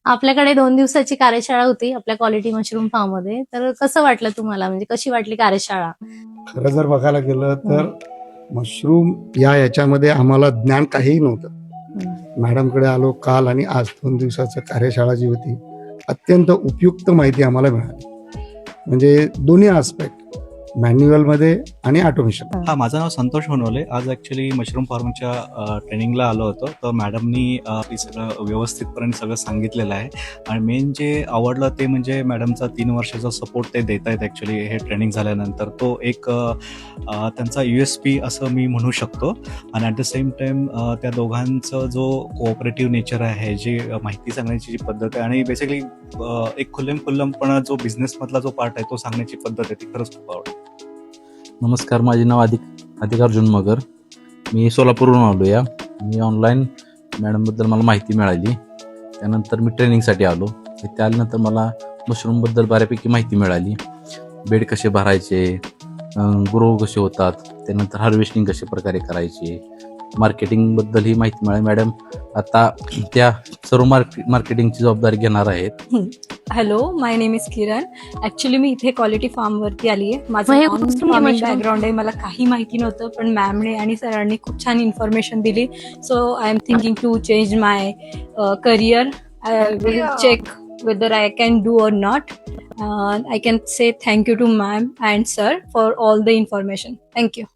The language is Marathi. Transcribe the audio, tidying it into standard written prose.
आपल्याकडे 2 दिवसाची कार्यशाळा होती आपल्या क्वालिटी मशरूम फार्म मध्ये. तर कसं वाटलं तुम्हाला? म्हणजे कशी वाटली कार्यशाळा? खरं जर बघायला गेलं तर मशरूम याच्यामध्ये आम्हाला ज्ञान काहीही नव्हतं. मॅडमकडे आलो काल आणि आज 2 दिवसाचं कार्यशाळा जी होती, अत्यंत उपयुक्त माहिती आम्हाला मिळाली. म्हणजे दोन्ही आस्पेक्ट मॅन्युअलमध्ये आणि ऑटोमेशन. हा, माझं नाव संतोष होनवले. आज ॲक्च्युली मशरूम फार्मच्या ट्रेनिंगला आलो होतो. तर मॅडमनी सगळं व्यवस्थितपणे सगळं सांगितलेलं आहे. आणि मेन जे आवडलं ते म्हणजे मॅडमचा 3 वर्षाचा सपोर्ट ते देत आहेत ॲक्च्युली हे ट्रेनिंग झाल्यानंतर. तो एक त्यांचा USP असं मी म्हणू शकतो. आणि ॲट द सेम टाईम त्या दोघांचं जो कोऑपरेटिव्ह नेचर आहे, जी माहिती सांगण्याची जी पद्धत आहे आणि बेसिकली एक खुल्लमखुल्लमपणा जो बिझनेसमधला जो पार्ट आहे तो सांगण्याची पद्धत आहे, ती खरंच खूप आवडते. नमस्कार, माझे नाव अधिक अर्जुन मगर. मी सोलापूरहून आलो या. मी ऑनलाईन मॅडमबद्दल मला माहिती मिळाली. त्यानंतर मी ट्रेनिंगसाठी आलो. इथे आल्यानंतर मला मशरूमबद्दल बऱ्यापैकी माहिती मिळाली. बेड कसे भरायचे, ग्रो कसे होतात, त्यानंतर हार्वेस्टिंग कशा प्रकारे करायचे, मार्केटिंगबद्दल ही माहिती मिळाली. मॅडम आता त्या सर्व मार्केटिंगची जबाबदारी घेणार आहेत. Hello, my name is Kiran. Actually मी इथे क्वालिटी फार्मवरती आली आहे. माझं मग हे नॉन कुठून फार्मिंग mushroom? बॅकग्राऊंड आहे. मला काही माहिती नव्हतं, पण मॅमने आणि सरांनी खूप छान इन्फॉर्मेशन दिली. So I am thinking to change my career. I will check whether I can do or not. I can say thank you to ma'am and sir for all the information. Thank you.